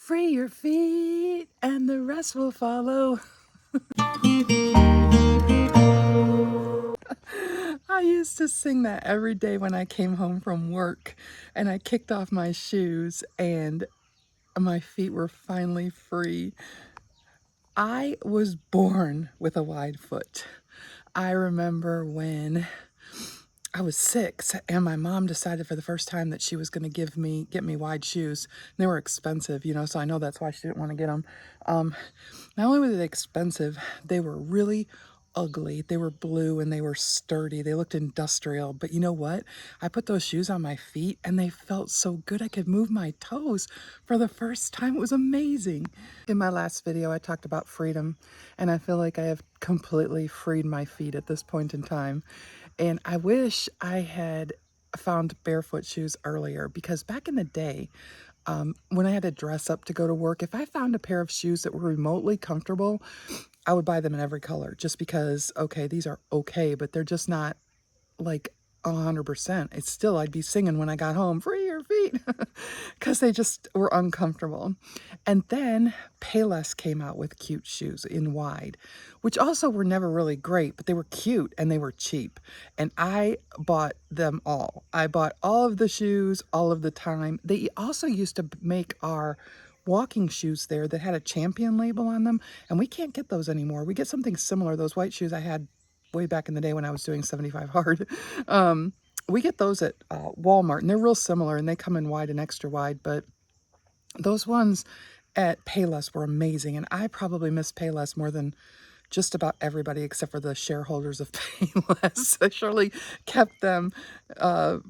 Free your feet and the rest will follow. I used to sing that every day when I came home from work and I kicked off my shoes and my feet were finally free. I was born with a wide foot. I remember when I was 6 and my mom decided for the first time that she was going to get me wide shoes. They were expensive, so I know that's why she didn't want to get them. Not only were they expensive, they were really ugly. They were blue and they were sturdy. They looked industrial. But you know what? I put those shoes on my feet and they felt so good. I could move my toes for the first time. It was amazing. In my last video, I talked about freedom, and I feel like I have completely freed my feet at this point in time. And I wish I had found barefoot shoes earlier, because back in the day, when I had to dress up to go to work, if I found a pair of shoes that were remotely comfortable, I would buy them in every color, just because, okay, these are okay, but they're just not like 100%. It's still, I'd be singing when I got home, free your feet, because they just were uncomfortable. And then Payless came out with cute shoes in wide, which also were never really great, but they were cute and they were cheap. And I bought them all. I bought all of the shoes all of the time. They also used to make our walking shoes there that had a Champion label on them, and we can't get those anymore. We get something similar. Those white shoes I had way back in the day when I was doing 75 hard. We get those at Walmart, and they're real similar, and they come in wide and extra wide, but those ones at Payless were amazing, and I probably miss Payless more than just about everybody except for the shareholders of Payless. I surely kept them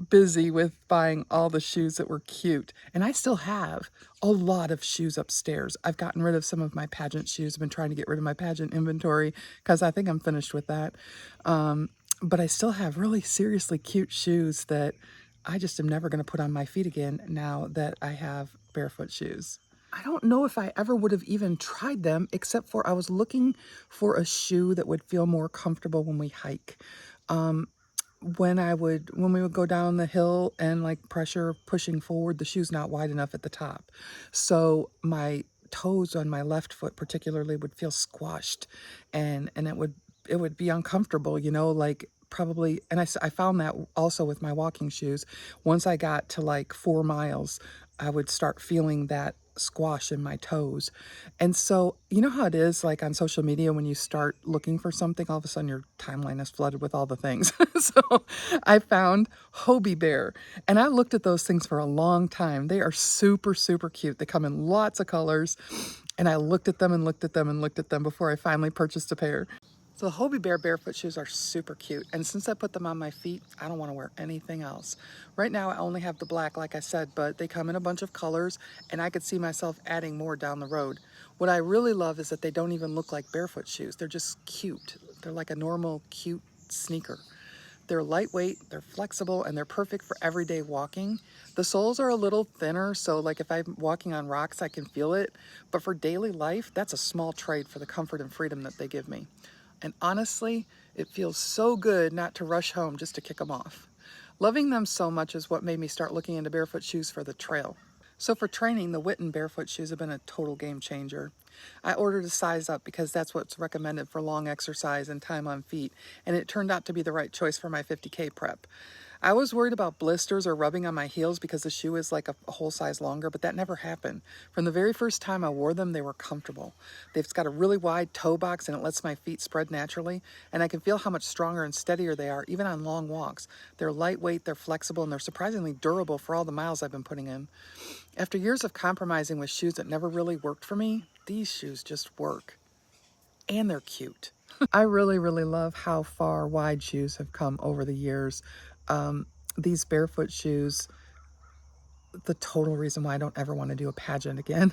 busy with buying all the shoes that were cute. And I still have a lot of shoes upstairs. I've gotten rid of some of my pageant shoes. I've been trying to get rid of my pageant inventory because I think I'm finished with that. But I still have really seriously cute shoes that I just am never going to put on my feet again now that I have barefoot shoes. I don't know if I ever would have even tried them, except for I was looking for a shoe that would feel more comfortable when we hike. When we would go down the hill and like pressure pushing forward, the shoe's not wide enough at the top. So my toes on my left foot particularly would feel squashed, and it would be uncomfortable, like probably. And I found that also with my walking shoes. Once I got to like 4 miles, I would start feeling that squash in my toes. And so, you know how it is like on social media, when you start looking for something, all of a sudden your timeline is flooded with all the things. So I found Hobie Bear, and I looked at those things for a long time. They are super, super cute. They come in lots of colors, and I looked at them and looked at them and looked at them before I finally purchased a pair. So the Hobie Bear barefoot shoes are super cute, and since I put them on my feet, I don't want to wear anything else. Right now I only have the black, like I said, but they come in a bunch of colors, and I could see myself adding more down the road. What I really love is that they don't even look like barefoot shoes. They're just cute. They're like a normal cute sneaker. They're lightweight, they're flexible, and they're perfect for everyday walking. The soles are a little thinner, so like if I'm walking on rocks, I can feel it. But for daily life, that's a small trade for the comfort and freedom that they give me. And honestly, it feels so good not to rush home just to kick them off. Loving them so much is what made me start looking into barefoot shoes for the trail. So for training, the Witten barefoot shoes have been a total game changer. I ordered a size up because that's what's recommended for long exercise and time on feet, and it turned out to be the right choice for my 50K prep. I was worried about blisters or rubbing on my heels because the shoe is like a whole size longer, but that never happened. From the very first time I wore them, they were comfortable. They've got a really wide toe box, and it lets my feet spread naturally, and I can feel how much stronger and steadier they are, even on long walks. They're lightweight, they're flexible, and they're surprisingly durable for all the miles I've been putting in. After years of compromising with shoes that never really worked for me, these shoes just work. And they're cute. I really, really love how far wide shoes have come over the years. These barefoot shoes, the total reason why I don't ever want to do a pageant again.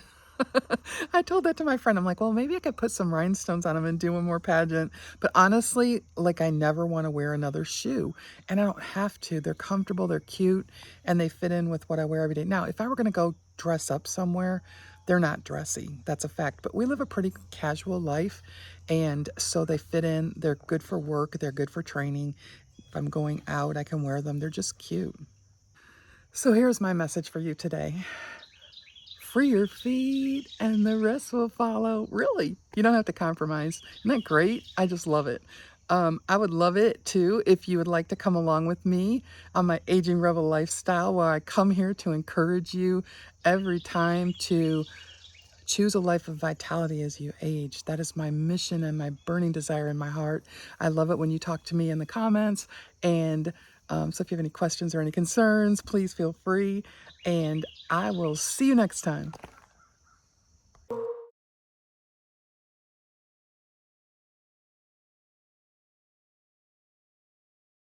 I told that to my friend. I'm like, well, maybe I could put some rhinestones on them and do one more pageant. But honestly, like, I never want to wear another shoe. And I don't have to. They're comfortable, they're cute, and they fit in with what I wear every day. Now, if I were going to go dress up somewhere, they're not dressy. That's a fact. But we live a pretty casual life, and so they fit in. They're good for work. They're good for training. If I'm going out, I can wear them. They're just cute. So here's my message for you today. free your feet and the rest will follow. Really, you don't have to compromise. Isn't that great? I just love it. I would love it too if you would like to come along with me on my Aging Rebel lifestyle, where I come here to encourage you every time to choose a life of vitality as you age. That is my mission and my burning desire in my heart. I love it when you talk to me in the comments. And so if you have any questions or any concerns, please feel free. And I will see you next time.